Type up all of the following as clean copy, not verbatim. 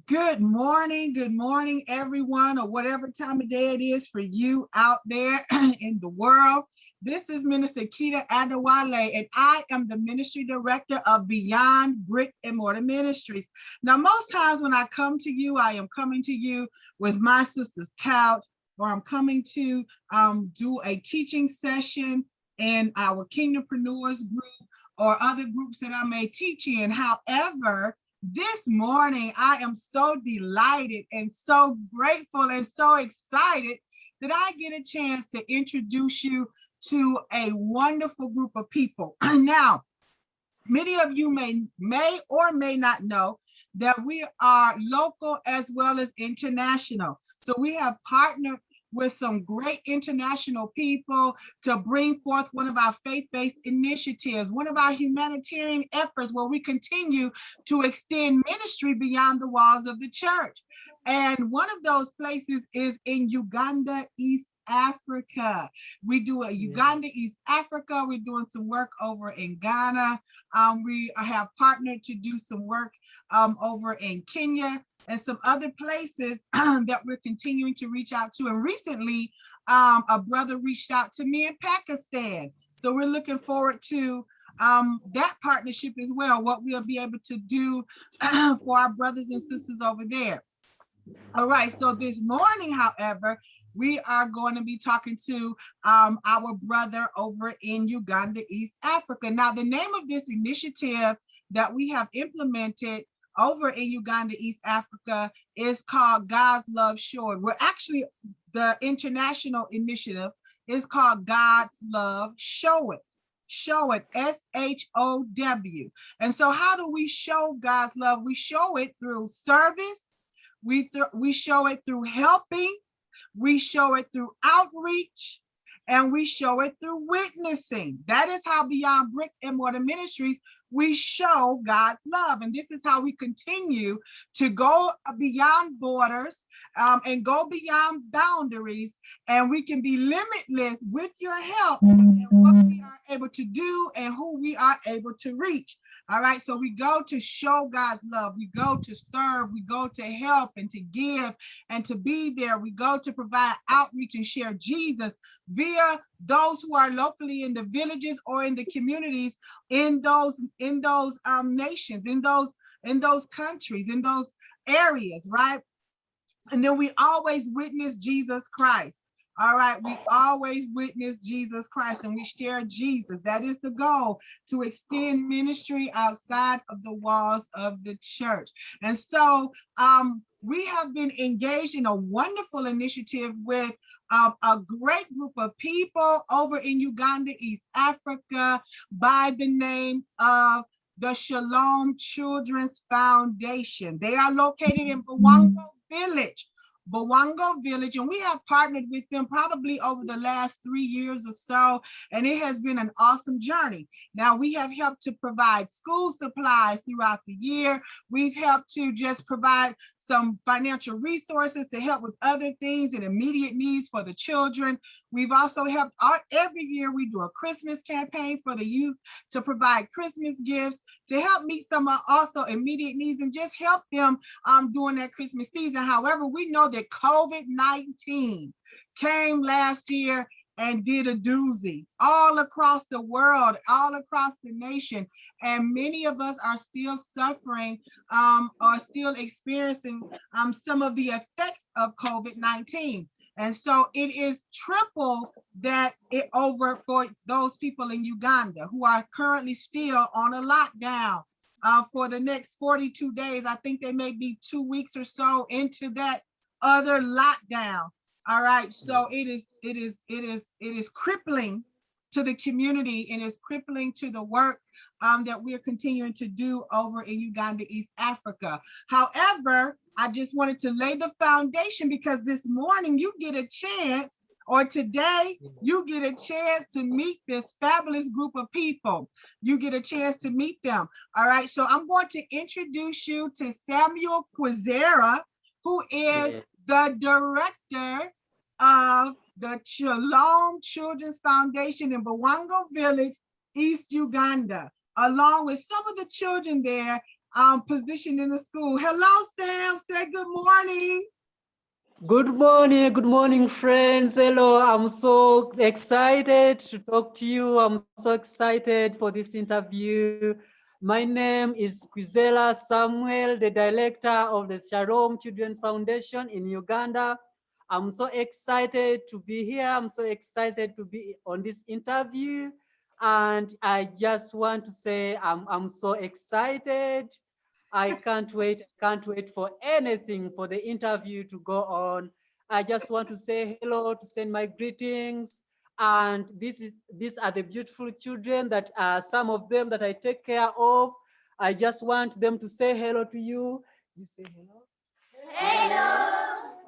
Good morning, everyone, or whatever time of day it is for you out there in the world. This is Minister Keita Adewale, and I am the Ministry Director of Beyond Brick and Mortar Ministries. Now, most times when I come to you, I am coming to you with my sister's couch, or I'm coming to do a teaching session in our Kingdompreneurs group or other groups that I may teach in. However, this morning, I am so delighted and so grateful and so excited that I get a chance to introduce you to a wonderful group of people. Now, many of you may or may not know that we are local as well as international. So we have partnered with some great international people to bring forth one of our faith-based initiatives, one of our humanitarian efforts where we continue to extend ministry beyond the walls of the church. And one of those places is in Uganda, East Africa. We do a Uganda, East Africa. We're doing some work over in Ghana. We have partnered to do some work over in Kenya and some other places that we're continuing to reach out to. And recently, a brother reached out to me in Pakistan. So we're looking forward to that partnership as well, what we'll be able to do for our brothers and sisters over there. All right, so this morning, however, we are going to be talking to our brother over in Uganda, East Africa. Now, the name of this initiative that we have implemented over in Uganda, East Africa is called God's Love Showed. We're actually, the international initiative is called God's Love Show It. Show it, SHOW. And so how do we show God's love? We show it through service. We show it through helping. We show it through outreach. And we show it through witnessing. That is how Beyond Brick and Mortar Ministries, we show God's love. And this is how we continue to go beyond borders and go beyond boundaries. And we can be limitless with your help and what we are able to do and who we are able to reach. All right, so we go to show God's love. We go to serve. We go to help and to give and to be there. We go to provide outreach and share Jesus via those who are locally in the villages or in the communities, in those nations, in those countries, in those areas, right? And then we always witness Jesus Christ. All right, we always witness Jesus Christ and we share Jesus. That is the goal, to extend ministry outside of the walls of the church. And so we have been engaged in a wonderful initiative with a great group of people over in Uganda, East Africa, by the name of the Shalom Children's Foundation. They are located in Bwango Village. And we have partnered with them probably over the last 3 years or so, and it has been an awesome journey. Now, we have helped to provide school supplies throughout the year. We've helped to just provide some financial resources to help with other things and immediate needs for the children. We've also helped every year we do a Christmas campaign for the youth to provide Christmas gifts to help meet some also immediate needs and just help them during that Christmas season. However, we know that COVID-19 came last year and did a doozy all across the world, all across the nation. And many of us are still suffering, are still experiencing some of the effects of COVID-19. And so it is triple that over for those people in Uganda who are currently still on a lockdown for the next 42 days. I think they may be 2 weeks or so into that other lockdown. All right, so it is crippling to the community and it's crippling to the work that we're continuing to do over in Uganda, East Africa. However, I just wanted to lay the foundation because this morning you get a chance, or today you get a chance to meet this fabulous group of people. You get a chance to meet them. All right, so I'm going to introduce you to Samuel Quizera, who is the director of the Shalom Children's Foundation in Bwango Village, East Uganda, along with some of the children there position in the school. Hello, Sam. Say good morning. Good morning, friends. Hello, I'm so excited to talk to you. I'm so excited for this interview. My name is Kwizera Samuel, the director of the Shalom Children's Foundation in Uganda. I'm so excited to be here. I'm so excited to be on this interview. And I just want to say I'm so excited. I can't wait for anything for the interview to go on. I just want to say hello, to send my greetings. And these are the beautiful children that are some of them that I take care of. I just want them to say hello to you. You say hello? Hello.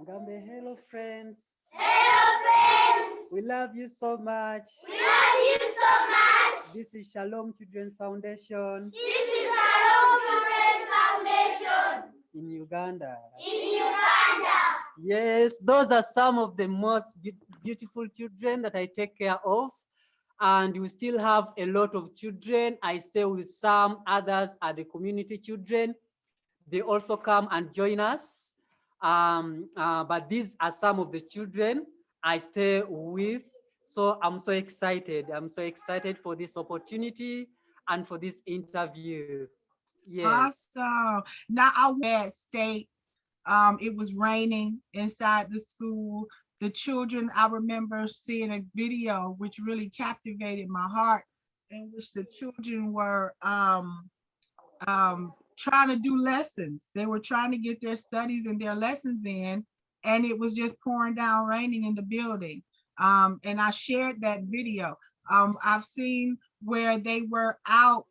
Gambe, hello, friends. Hello, friends. We love you so much. We love you so much. This is Shalom Children's Foundation This is Shalom Children's Foundation in Uganda. in Uganda. Yes, those are some of the most beautiful children that I take care of. And we still have a lot of children. I stay with some, others are the community children. They also come and join us. But these are some of the children I stay with. So I'm so excited. I'm so excited for this opportunity and for this interview. Yes. Awesome. Now I went state. It was raining inside the school. The children, I remember seeing a video which really captivated my heart, in which the children were trying to do lessons. They were trying to get their studies and their lessons in, and it was just pouring down, raining in the building. And I shared that video. I've seen where they were out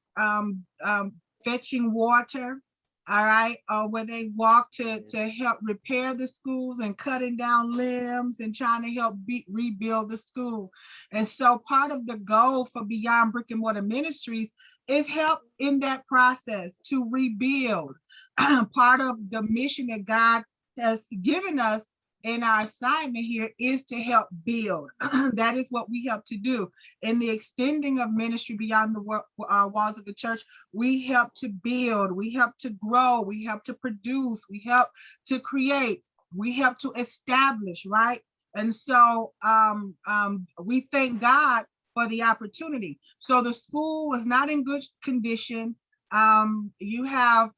fetching water, all right, where they walked to help repair the schools and cutting down limbs and trying to help rebuild the school. And so part of the goal for Beyond Brick and Mortar Ministries is help in that process to rebuild. Part of the mission that God has given us in our assignment here is to help build. That is what we help to do. In the extending of ministry beyond the walls of the church, we help to build, we help to grow, we help to produce, we help to create, we help to establish, right? And so we thank God for the opportunity. So the school was not in good condition. You have,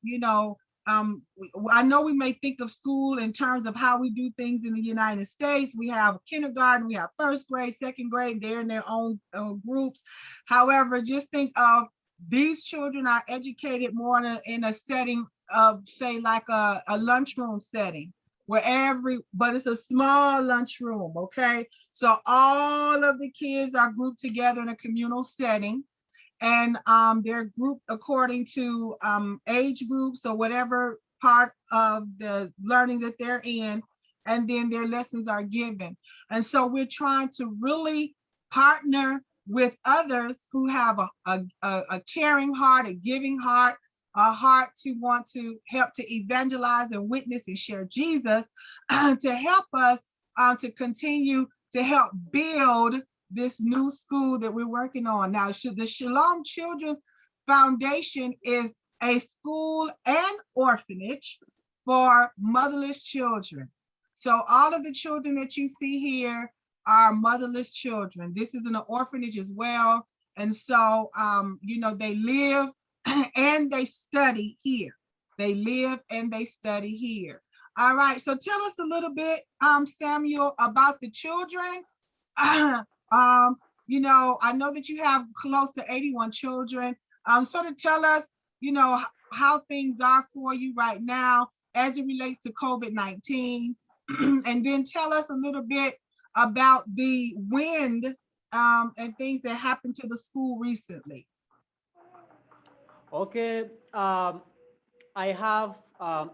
I know we may think of school in terms of how we do things in the United States. We have kindergarten, we have first grade, second grade, they're in their own groups. However, just think of these children are educated more in a setting of, say, like a lunchroom setting, where but it's a small lunchroom, okay? So all of the kids are grouped together in a communal setting, and they're grouped according to age groups or whatever part of the learning that they're in, and then their lessons are given. And so we're trying to really partner with others who have a caring heart, a giving heart, a heart to want to help to evangelize and witness and share Jesus, to help us to continue to help build this new school that we're working on. Now, the Shalom Children's Foundation is a school and orphanage for motherless children. So all of the children that you see here are motherless children. This is an orphanage as well. And so, they live and they study here. They live and they study here. All right, so tell us a little bit, Samuel, about the children. I know that you have close to 81 children. Sort of tell us, how things are for you right now as it relates to COVID-19. And then tell us a little bit about the wind and things that happened to the school recently. Okay, I have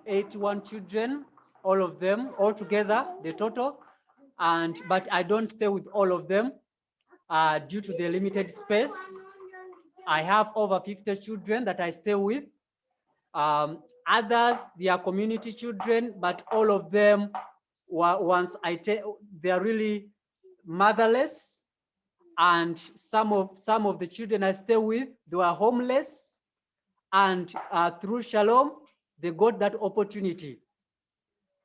81 children, all of them, all together, the total. But I don't stay with all of them due to the limited space. I have over 50 children that I stay with. Others, they are community children, but all of them, they are really motherless. And some of the children I stay with, they were homeless. And through Shalom, they got that opportunity.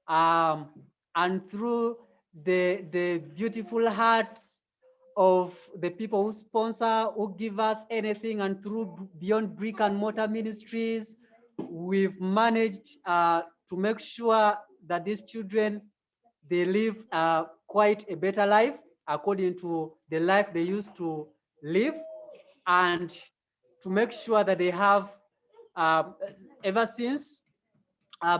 And through the beautiful hearts of the people who sponsor, who give us anything, and through Beyond Brick and Mortar Ministries, we've managed to make sure that these children, they live quite a better life according to the life they used to live, and to make sure that they have, ever since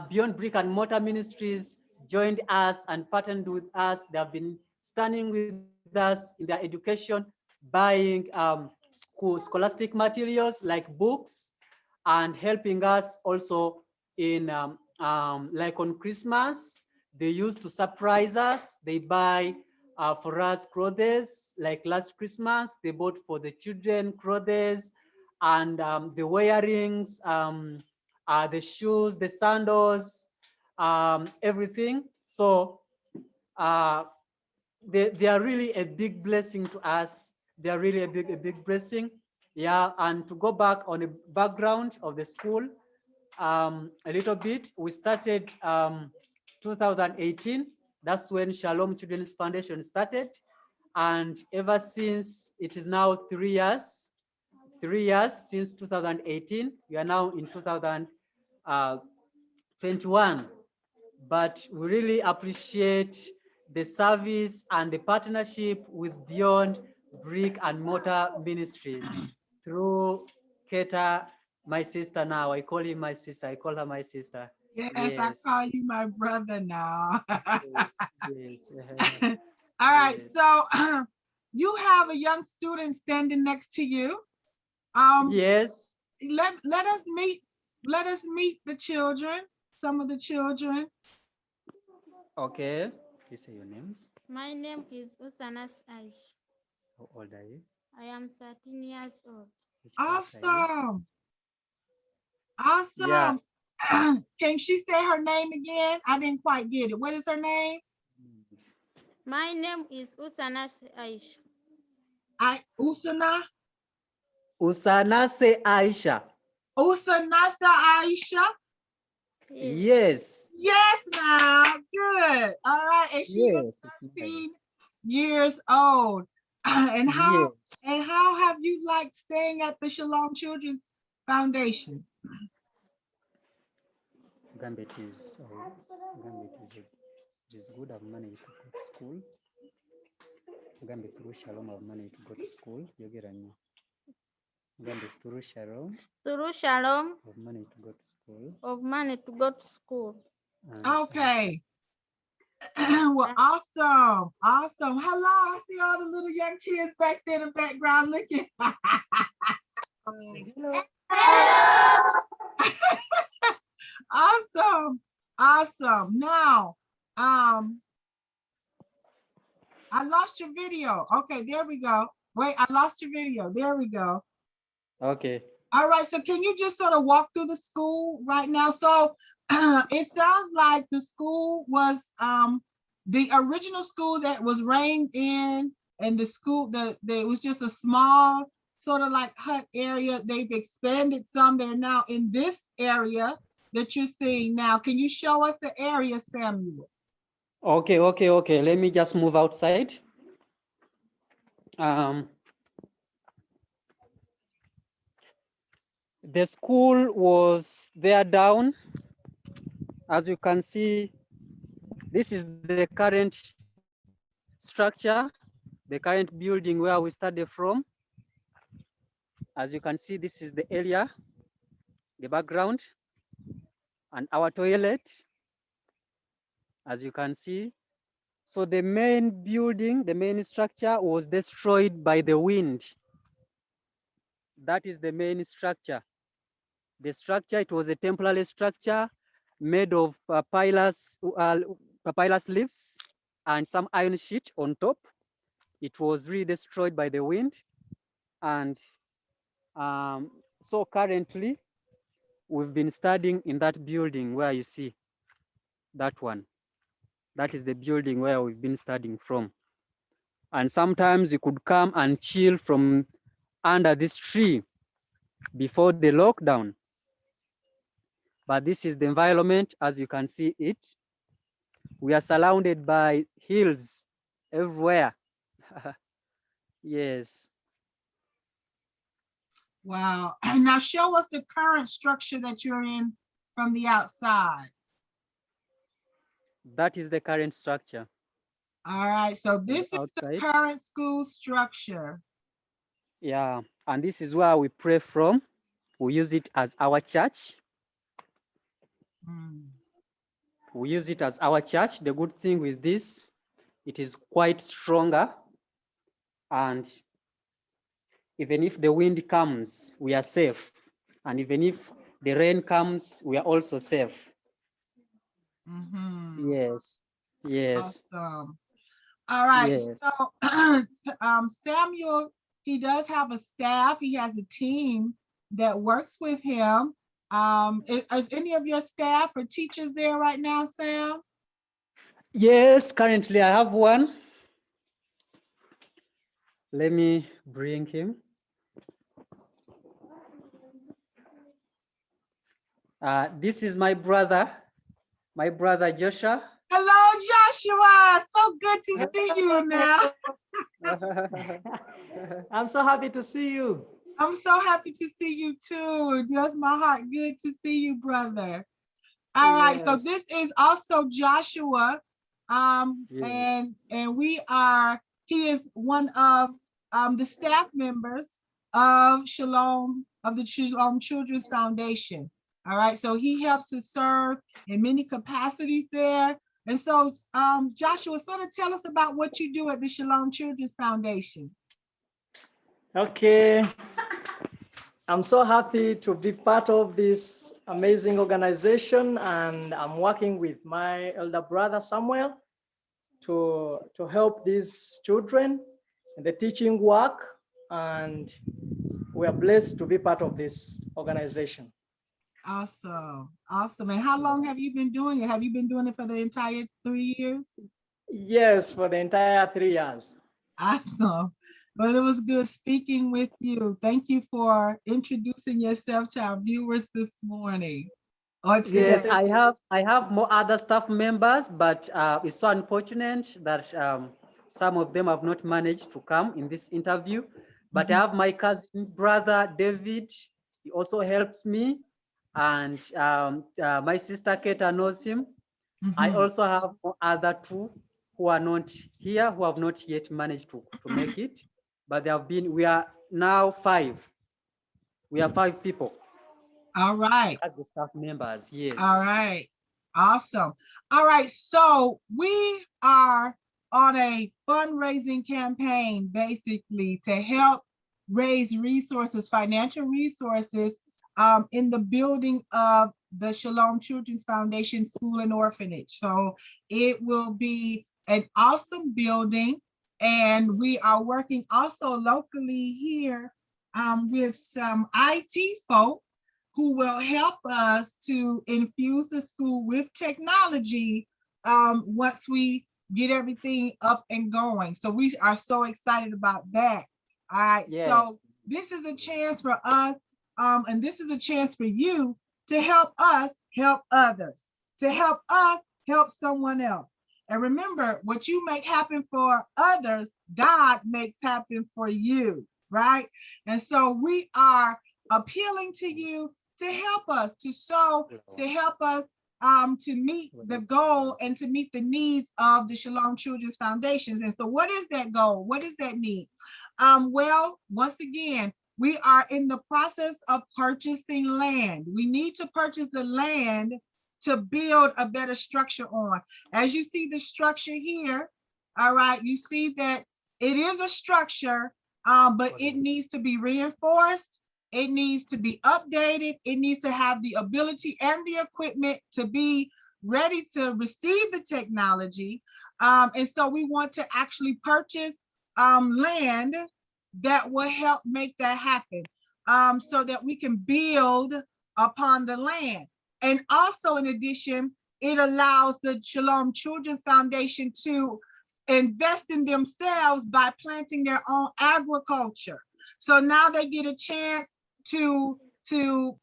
Beyond Brick and Mortar Ministries joined us and partnered with us, they have been standing with us in their education, buying scholastic materials like books, and helping us also in like on Christmas, they used to surprise us. They buy for us clothes. Like last Christmas, they bought for the children clothes, and the wearings, the shoes, the sandals, everything. So they are really a big blessing to us. They are really a big blessing. Yeah, and to go back on the background of the school, a little bit, we started 2018. That's when Shalom Children's Foundation started. And ever since, it is now 3 years. 3 years since 2018. We are now in 2021. But we really appreciate the service and the partnership with Beyond Brick and Mortar Ministries through Keta, my sister now. I call him my sister. I call her my sister. Yes, Yes. I call you my brother now. Yes. All right, Yes. so you have a young student standing next to you. Yes. Let us meet the children, some of the children. Okay. Please say your names. My name is Usanas Aish. How old are you? I am 13 years old. Which class are you? Awesome. Yeah. Can she say her name again? I didn't quite get it. What is her name? My name is Usanas Aish. Usanase Aisha. Usanasa Aisha. Yes. Yes, now good. All right, and she is 13 years old. And how have you liked staying at the Shalom Children's Foundation? Gambit is good. I've managed to go to school. Gambit through Shalom, I've managed to go to school. Gambit through Shalom. Through Shalom, I've managed to go to school. I've managed to go to school. Okay. Well, awesome. Awesome. Hello. I see all the little young kids back there in the background looking. Awesome. Awesome. Now, I lost your video. Okay, there we go. Wait, I lost your video. There we go. Okay. All right, so can you just sort of walk through the school right now? So it sounds like the school was the original school that was reined in, and the school that it was just a small sort of like hut area. They've expanded some. They're now in this area that you're seeing now. Can you show us the area, Samuel? Okay. Let me just move outside. The school was there down. As you can see, this is the current structure, the current building where we started from. As you can see, this is the area, the background, and our toilet, as you can see. So the main building, the main structure was destroyed by the wind. That is the main structure. The structure, it was a temporary structure made of papyrus leaves and some iron sheet on top. It was really destroyed by the wind. And so currently, we've been studying in that building where you see that one. That is the building where we've been studying from. And sometimes you could come and chill from under this tree before the lockdown. But this is the environment, as you can see it. We are surrounded by hills everywhere. Yes. Wow. And now show us the current structure that you're in from the outside. That is the current structure. All right. So this is the Outside. current school structure. Yeah. And this is where we pray from. We use it as our church. Mm. We use it as our church. The good thing with this, it is quite stronger. And even if the wind comes, we are safe. And even if the rain comes, we are also safe. Mm-hmm. Yes. Yes. Awesome. All right. Yes. So Samuel, he does have a staff. He has a team that works with him. Is any of your staff or teachers there right now, Sam? Yes, currently I have one. Let me bring him. This is my brother Joshua. Hello, Joshua. So good to see you now. I'm so happy to see you. I'm so happy to see you too. It does my heart good to see you, brother. All right, so Yes. this is also Joshua. Yes. And he is one of the staff members of Shalom, of the Shalom Children's Foundation. All right, so he helps to serve in many capacities there. And so Joshua, sort of tell us about what you do at the Shalom Children's Foundation. Okay. I'm so happy to be part of this amazing organization, and I'm working with my elder brother Samuel to help these children in the teaching work, and we are blessed to be part of this organization. Awesome, awesome. And how long have you been doing it? Have you been doing it for the entire 3 years? Yes, for the entire 3 years. Awesome. Well, it was good speaking with you. Thank you for introducing yourself to our viewers this morning. Or Yes, today. I have more other staff members, but it's so unfortunate that some of them have not managed to come in this interview. But I have my cousin brother David. He also helps me, and my sister Keta knows him. I also have other two who are not here, who have not yet managed to make it, but we are now 5. We are 5 people. All right. As the staff members, yes. All right. Awesome. All right. So we are on a fundraising campaign, basically, to help raise resources, financial resources, in the building of the Shalom Children's Foundation School and Orphanage. So it will be an awesome building. And we are working also locally here with some IT folk who will help us to infuse the school with technology once we get everything up and going. So we are so excited about that. All right, Yes. So this is a chance for us, and this is a chance for you to help us help others, to help us help someone else. And remember, what you make happen for others, God makes happen for you, right? And so we are appealing to you to help us, to sow, to help us to meet the goal and to meet the needs of the Shalom Children's Foundations. And so what is that goal? What is that need? Well, once again, we are in the process of purchasing land. We need to purchase the land to build a better structure on. As you see the structure here, all right, you see that it is a structure, but it needs to be reinforced. It needs to be updated. It needs to have the ability and the equipment to be ready to receive the technology. And so we want to actually purchase land that will help make that happen, so that we can build upon the land. And also, in addition, it allows the Shalom Children's Foundation to invest in themselves by planting their own agriculture. So now they get a chance to to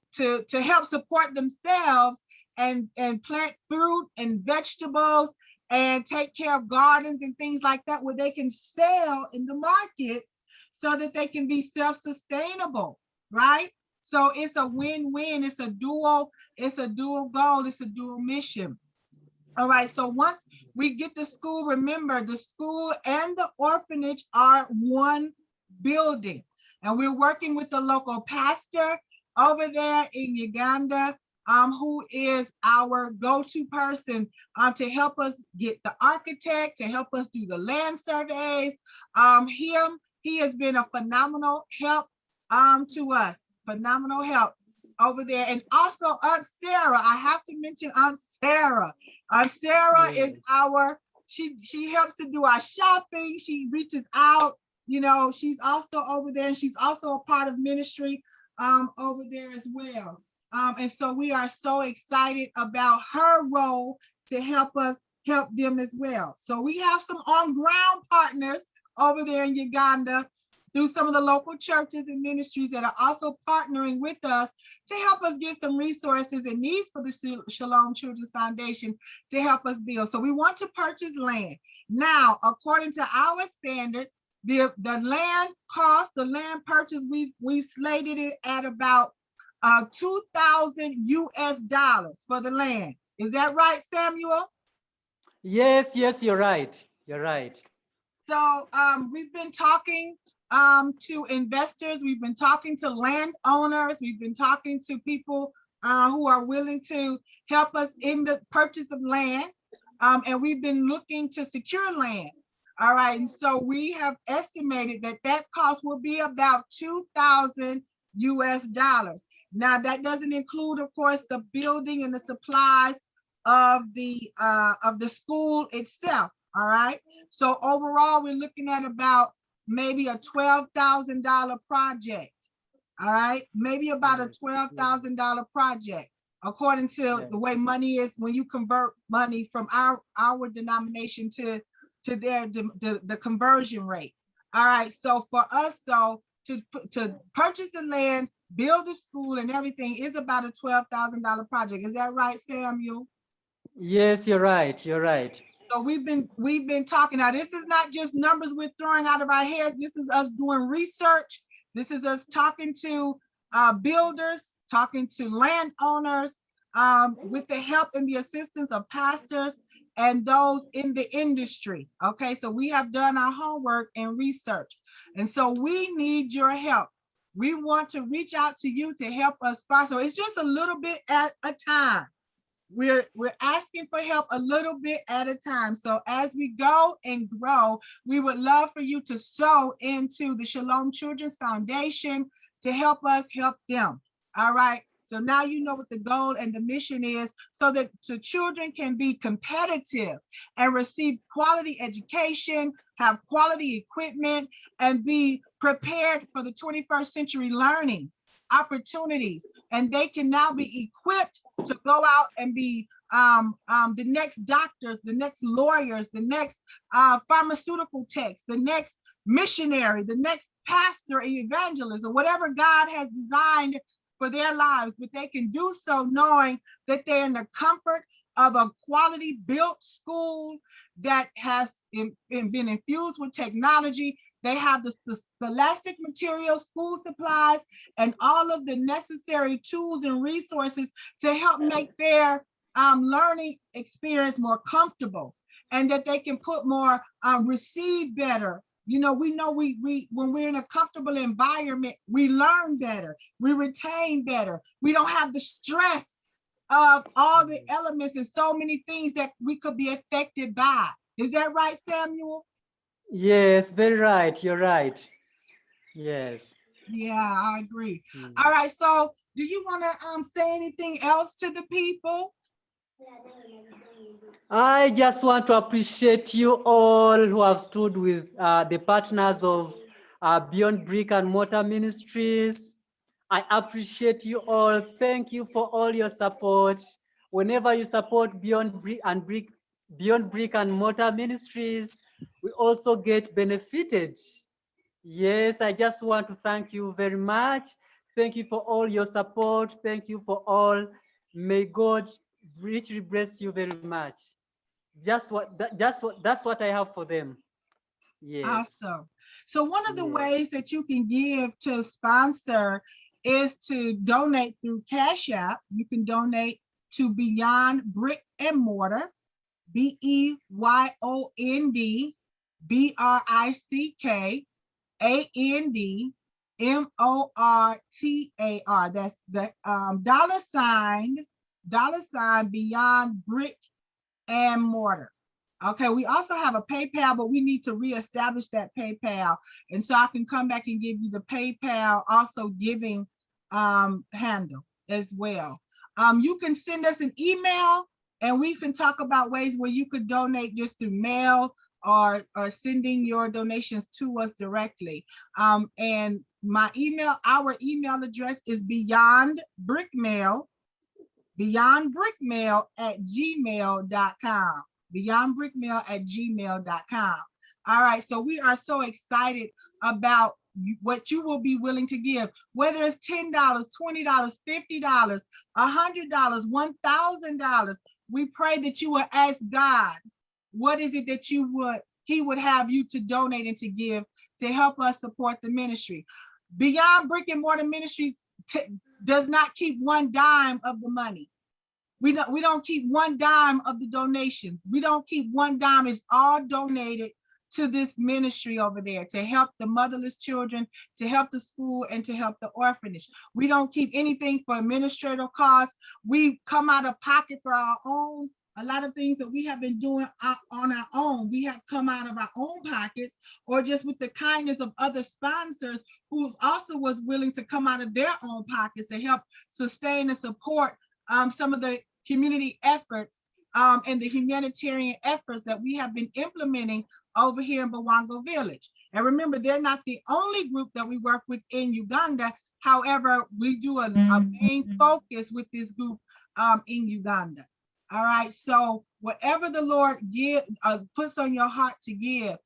help support themselves and plant fruit and vegetables and take care of gardens and things like that, where they can sell in the markets so that they can be self-sustainable, right? So it's a win-win. It's a dual goal. It's a dual mission. All right, so once we get the school, remember the school and the orphanage are one building. And we're working with the local pastor over there in Uganda, who is our go-to person to help us get the architect, to help us do the land surveys. He has been a phenomenal help to us, phenomenal help over there. And also Aunt Sarah, I have to mention Aunt Sarah. Aunt Sarah is she helps to do our shopping. She reaches out, she's also over there, and she's also a part of ministry over there as well. And so we are so excited about her role to help them as well. So we have some on-ground partners over there in Uganda through some of the local churches and ministries that are also partnering with us to help us get some resources and needs for the Shalom Children's Foundation to help us build. So we want to purchase land. Now, according to our standards, the land cost, the land purchase, we've slated it at about $2,000 US for the land. Is that right, Samuel? Yes, you're right. You're right. So we've been talking to investors, we've been talking to landowners, we've been talking to people who are willing to help us in the purchase of land, and we've been looking to secure land. All right, and so we have estimated that cost will be about $2,000 US. Now that doesn't include, of course, the building and the supplies of the school itself. All right, so overall we're looking at about maybe a $12,000 project. All right, maybe about a $12,000 project, according to the way money is when you convert money from our denomination to the conversion rate. All right, so for us though, to purchase the land, build the school and everything is about a $12,000 project. Is that right, Samuel? Yes, you're right. You're right. So we've been talking. Now, this is not just numbers we're throwing out of our heads. This is us doing research. This is us talking to builders, talking to landowners, with the help and the assistance of pastors and those in the industry. Okay, so we have done our homework and research. And so we need your help. We want to reach out to you to help us sponsor. It's just a little bit at a time. We're asking for help a little bit at a time. So as we go and grow, we would love for you to sow into the Shalom Children's Foundation to help us help them. All right. So now you know what the goal and the mission is, so that the children can be competitive and receive quality education, have quality equipment, and be prepared for the 21st century learning opportunities. And they can now be equipped to go out and be the next doctors, the next lawyers, the next pharmaceutical techs, the next missionary, the next pastor, evangelist, or whatever God has designed for their lives. But they can do so knowing that they're in the comfort of a quality built school that has been infused with technology. They have the scholastic materials, school supplies, and all of the necessary tools and resources to help make their learning experience more comfortable, and that they can put more, receive better. We know we when we're in a comfortable environment, we learn better, we retain better. We don't have the stress of all the elements and so many things that we could be affected by. Is that right, Samuel? Yes, very right. You're right. Yes. Yeah, I agree. All right, so do you want to say anything else to the people? I just want to appreciate you all who have stood with the partners of Beyond Brick and Mortar Ministries. I appreciate you all. Thank you for all your support. Whenever you support Beyond Brick and Mortar Ministries, we also get benefited. Yes, I just want to thank you very much. Thank you for all your support. Thank you for all. May God richly bless you very much. That's what I have for them. Yes. Awesome. So one of the Yes. ways that you can give to sponsor is to donate through Cash App. You can donate to Beyond Brick and Mortar, BEYONDBRICKANDMORTAR. That's the dollar sign Beyond Brick and Mortar. Okay, we also have a PayPal, but we need to reestablish that PayPal. And so I can come back and give you the PayPal also giving handle as well. You can send us an email and we can talk about ways where you could donate just through mail or sending your donations to us directly. And our email address is beyondbrickmail@gmail.com. beyondbrickmail@gmail.com. All right, so we are so excited about what you will be willing to give, whether it's $10, $20, $50, $100, $1,000. We pray that you will ask God, what is it that he would have you to donate and to give to help us support the ministry. Beyond Brick and Mortar Ministries does not keep one dime of the money. We don't keep one dime of the donations. We don't keep one dime. It's all donated to this ministry over there to help the motherless children, to help the school, and to help the orphanage. We don't keep anything for administrative costs. We come out of pocket for our own. A lot of things that we have been doing on our own, we have come out of our own pockets, or just with the kindness of other sponsors who also was willing to come out of their own pockets to help sustain and support some of the community efforts and the humanitarian efforts that we have been implementing over here in Bwango Village. And remember, they're not the only group that we work with in Uganda. However, we do a main focus with this group in Uganda. All right, so whatever the Lord puts on your heart to give.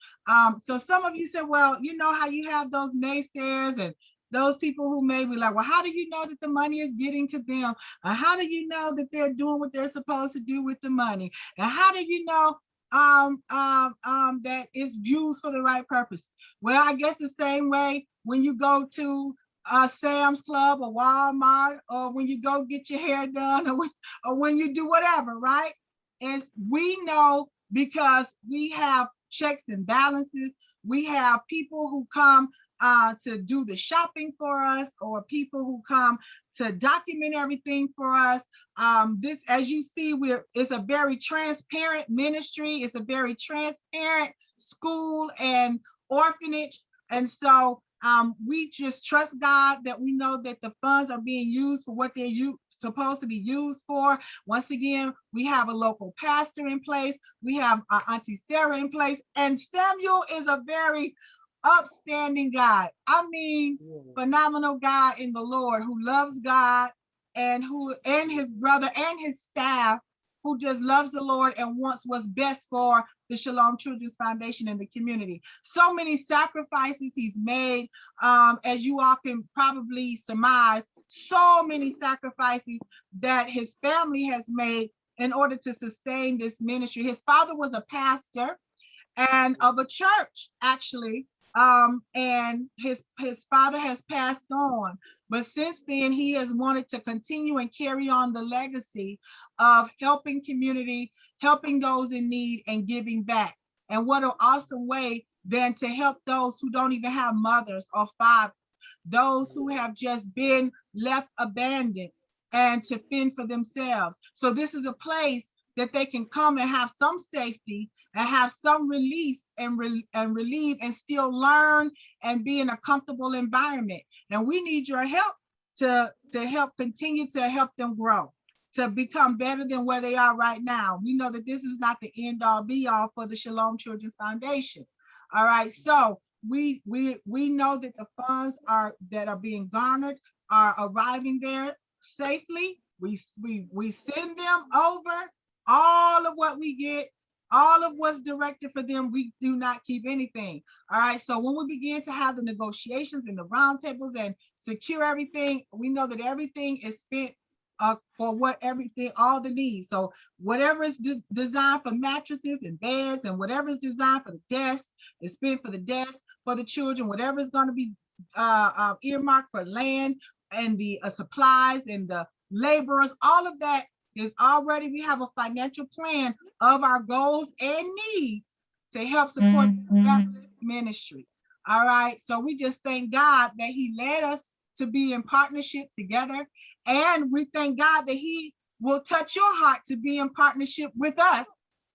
So some of you said, well, you know how you have those naysayers and those people who may be like, well, how do you know that the money is getting to them? And how do you know that they're doing what they're supposed to do with the money? And how do you know that it's used for the right purpose? Well, I guess the same way when you go to Sam's Club or Walmart, or when you go get your hair done, or when you do whatever, right? And we know because we have checks and balances. We have people who come to do the shopping for us, or people who come to document everything for us. This, as you see, it's a very transparent ministry. It's a very transparent school and orphanage. And so we just trust God that we know that the funds are being used for what they're supposed to be used for. Once again, we have a local pastor in place. We have Auntie Sarah in place, and Samuel is a very upstanding guy. I mean, phenomenal guy in the Lord, who loves God, and his brother and his staff, who just loves the Lord and wants what's best for the Shalom Children's Foundation and the community. So many sacrifices he's made, as you all can probably surmise, so many sacrifices that his family has made in order to sustain this ministry. His father was a pastor and of a church, actually, and his father has passed on. But since then, he has wanted to continue and carry on the legacy of helping community, helping those in need, and giving back. And what an awesome way than to help those who don't even have mothers or fathers, those who have just been left abandoned and to fend for themselves. So this is a place that they can come and have some safety and have some release and relieve, and still learn and be in a comfortable environment. And we need your help to help continue to help them grow, to become better than where they are right now. We know that this is not the end all be all for the Shalom Children's Foundation. All right, so we know that the funds that are being garnered are arriving there safely. We send them over. All of what we get, all of what's directed for them, we do not keep anything. All right. So when we begin to have the negotiations and the roundtables and secure everything, we know that everything is spent for what everything, all the needs. So whatever is designed for mattresses and beds, and whatever is designed for the desks is spent for the desks for the children. Whatever is going to be earmarked for land and the supplies and the laborers, all of that is already, we have a financial plan of our goals and needs to help support the ministry. All right. So we just thank God that he led us to be in partnership together. And we thank God that he will touch your heart to be in partnership with us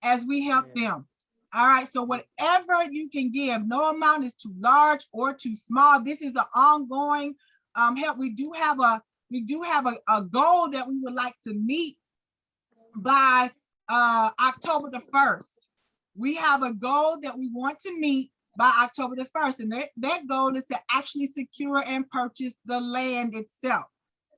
as we help them. All right. So whatever you can give, no amount is too large or too small. This is an ongoing help. We do have a goal that we would like to meet by October the 1st. We have a goal that we want to meet by October the 1st. And that goal is to actually secure and purchase the land itself.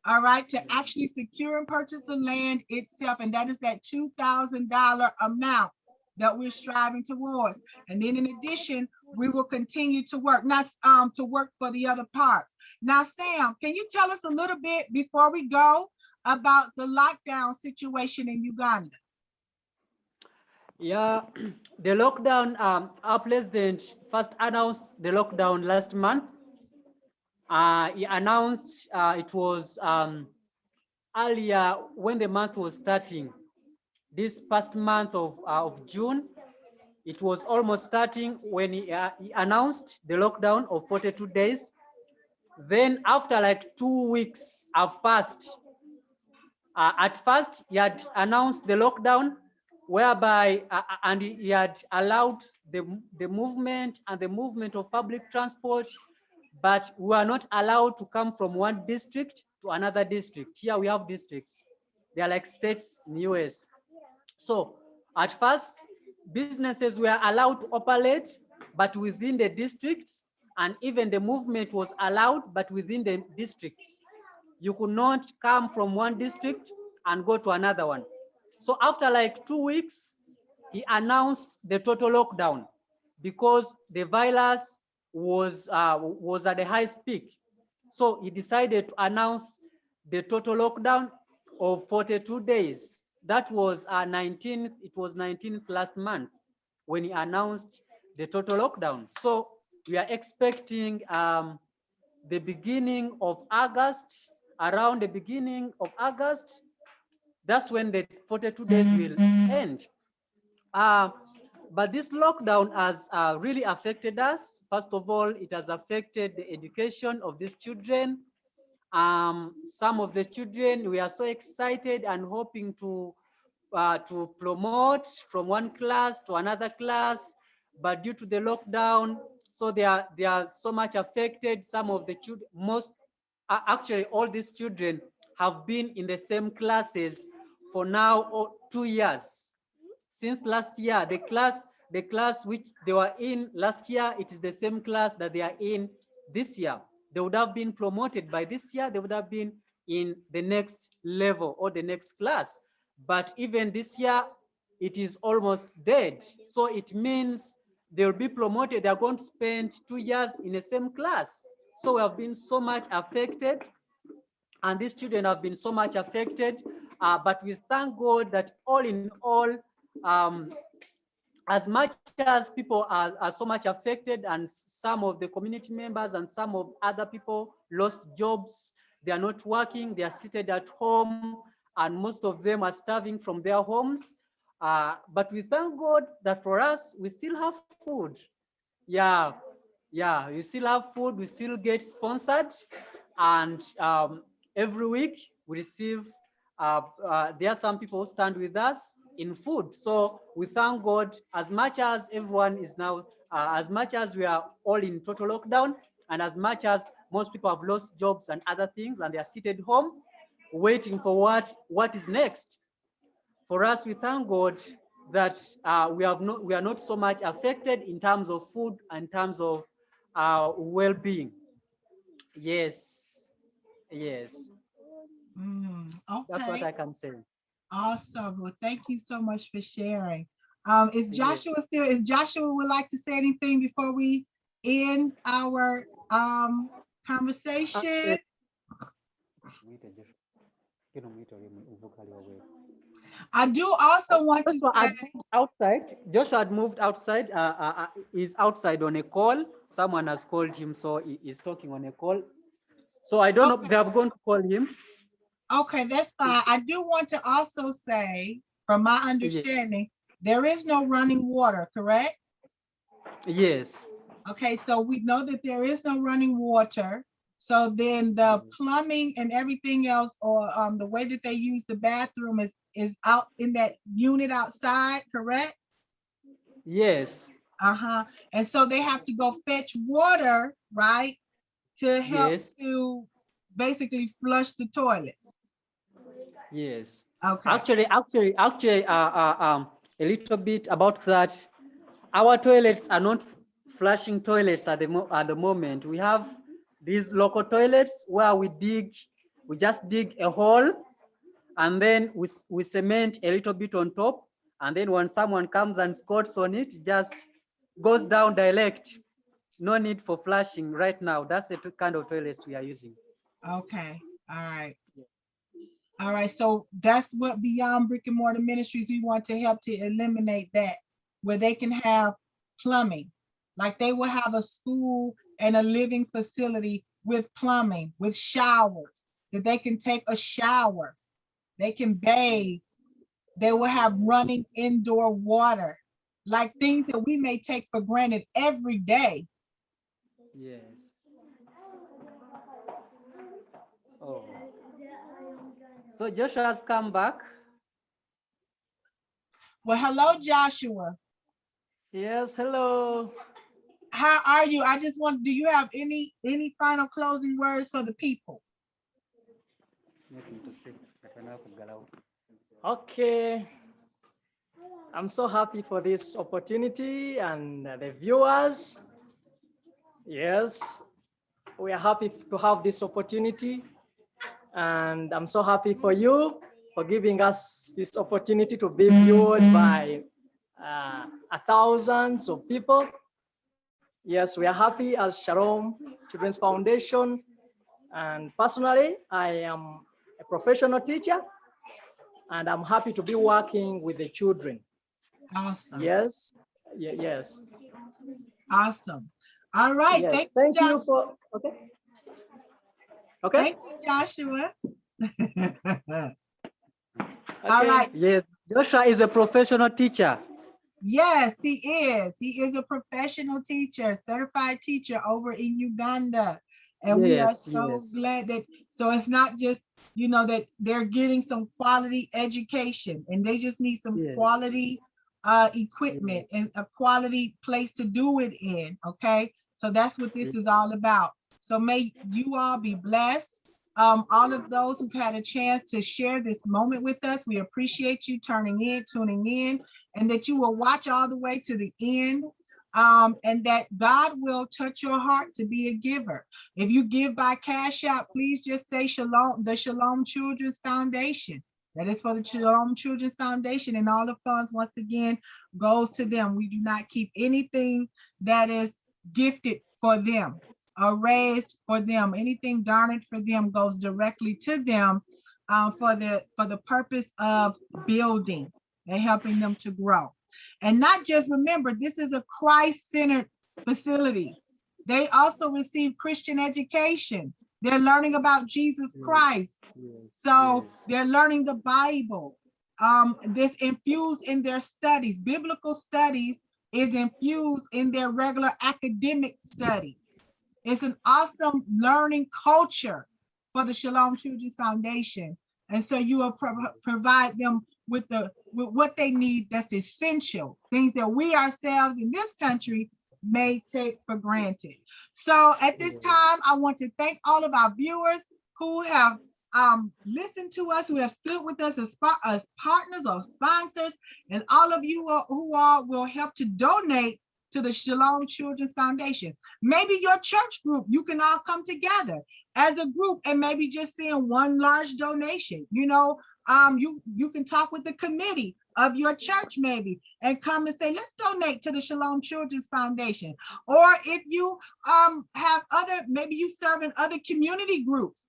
All right, to actually secure and purchase the land itself. And that is that $2,000 amount that we're striving towards. And then in addition, we will continue to work, not to work for the other parts. Now, Sam, can you tell us a little bit before we go about the lockdown situation in Uganda? Yeah, the lockdown, our president first announced the lockdown last month. He announced it was earlier when the month was starting. This past month of June, it was almost starting when he announced the lockdown of 42 days. Then after like 2 weeks have passed, at first he had announced the lockdown whereby, and he had allowed the movement and the movement of public transport, but we are not allowed to come from one district to another district. Here we have districts. They are like states in US. So at first, businesses were allowed to operate, but within the districts, and even the movement was allowed, but within the districts. You could not come from one district and go to another one. So after like 2 weeks, he announced the total lockdown because the virus was at the highest peak. So he decided to announce the total lockdown of 42 days. That was 19th, it was 19th last month when he announced the total lockdown. So we are expecting the beginning of August, around the beginning of August, that's when the 42 days will end. But this lockdown has really affected us. First of all, it has affected the education of these children. Some of the children, we are so excited and hoping to promote from one class to another class, but due to the lockdown, so they are so much affected. Some of the children, actually all these children have been in the same classes for now 2 years. Since last year, the class which they were in last year, it is the same class that they are in this year. They would have been promoted by this year, they would have been in the next level or the next class. But even this year, it is almost dead. So it means they'll be promoted, they're going to spend 2 years in the same class. So we have been so much affected, and these children have been so much affected. But we thank God that all in all, as much as people are so much affected, and some of the community members and some of other people lost jobs, they are not working, they are seated at home, and most of them are starving from their homes. But we thank God that for us, we still have food. Yeah, we still have food, we still get sponsored, and every week we receive, there are some people who stand with us in food. So we thank God, as much as everyone is now, as much as we are all in total lockdown, and as much as most people have lost jobs and other things, and they are seated home waiting for what is next. For us, we thank God that we are not so much affected in terms of food and in terms of well-being. Yes. Okay. That's what I can say. Awesome. Well, thank you so much for sharing. Is Joshua still, would like to say anything before we end our conversation? I do also want to say, outside. Joshua had moved outside. He's outside on a call. Someone has called him, so he's talking on a call. So I don't know. They have gone to call him. Okay, that's fine. I do want to also say, from my understanding, there is no running water, correct? Yes. Okay, so we know that there is no running water. So then the plumbing and everything else, or the way that they use the bathroom is out in that unit outside, correct? Yes. And so they have to go fetch water, right, to help to basically flush the toilet. Yes. Okay. Actually, a little bit about that. Our toilets are not flushing toilets at the moment. We have these local toilets where we just dig a hole, and then we cement a little bit on top, and then when someone comes and squats on it, just goes down direct. No need for flushing right now. That's the kind of toilets we are using. Okay. All right. All right. So that's what Beyond Brick and Mortar Ministries, we want to help to eliminate that, where they can have plumbing. Like they will have a school and a living facility with plumbing, with showers, that they can take a shower, they can bathe, they will have running indoor water, like things that we may take for granted every day. Yes. Oh. So Joshua has come back. Well, hello, Joshua. Yes, hello. How are you? I just want, do you have any final closing words for the people? Okay. I'm so happy for this opportunity and the viewers. Yes, we are happy to have this opportunity. And I'm so happy for you for giving us this opportunity to be viewed by thousands of people. Yes, we are happy as Shalom Children's Foundation. And personally, I am a professional teacher, and I'm happy to be working with the children. Awesome. Yes, yes. Awesome. All right. Yes. Thank you for, okay. Thank you, Joshua. Okay. All right. Yes, Joshua is a professional teacher. Yes, he is. He is a professional teacher, certified teacher over in Uganda. And we are so glad that, so it's not just, you know, that they're getting some quality education, and they just need some quality equipment and a quality place to do it in. Okay. So that's what this is all about. So may you all be blessed. All of those who've had a chance to share this moment with us, we appreciate you tuning in, and that you will watch all the way to the end, and that God will touch your heart to be a giver. If you give by Cash App, please just say Shalom, the Shalom Children's Foundation. That is for the Shalom Children's Foundation, and all the funds, once again, goes to them. We do not keep anything that is gifted for them or raised for them. Anything garnered for them goes directly to them for the purpose of building and helping them to grow. And not just, remember, this is a Christ-centered facility. They also receive Christian education. They're learning about Jesus Christ. So they're learning the Bible. This infused in their studies. Biblical studies is infused in their regular academic studies. It's an awesome learning culture for the Shalom Children's Foundation. And so you will provide them with what they need that's essential, things that we ourselves in this country may take for granted. So at this time, I want to thank all of our viewers who have listened to us, who have stood with us as partners or sponsors, and all of you who will help to donate to the Shalom Children's Foundation. Maybe your church group, you can all come together as a group and maybe just send one large donation. You know, you can talk with the committee of your church maybe and come and say, let's donate to the Shalom Children's Foundation. Or if you have other, maybe you serve in other community groups,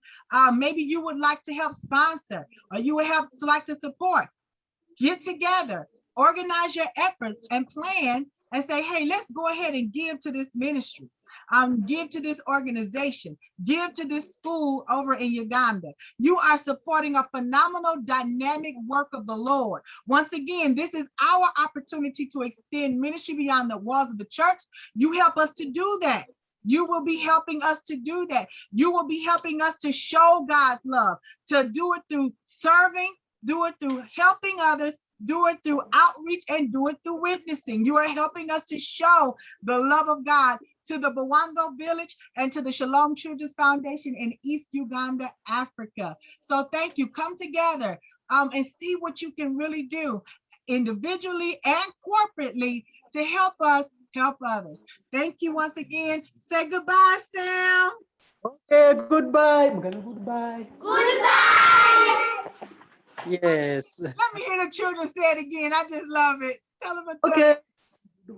maybe you would like to help sponsor, or you would like to support. Get together, organize your efforts and plan and say, hey, let's go ahead and give to this ministry. Give to this organization, give to this school over in Uganda. You are supporting a phenomenal dynamic work of the Lord. Once again, this is our opportunity to extend ministry beyond the walls of the church. You help us to do that. You will be helping us to do that. You will be helping us to show God's love, to do it through serving, do it through helping others, do it through outreach, and do it through witnessing. You are helping us to show the love of God to the Bwango village and to the Shalom Children's Foundation in East Uganda, Africa. So thank you. Come together and see what you can really do individually and corporately to help us help others. Thank you once again. Say goodbye, Sam. Okay, goodbye. Goodbye. Goodbye. Yes. Let me hear the children say it again. I just love it. Tell them a Okay.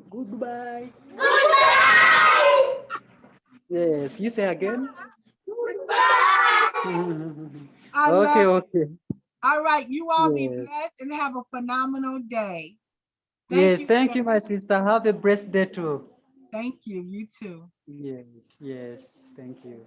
Goodbye. Goodbye. Yes, you say again. Goodbye. I Okay, love it. okay. All right. You all be Yes. blessed and have a phenomenal day. Yes, you, thank Sam. you, my sister. Have a blessed day too. Thank you. You too. Yes, yes, thank you.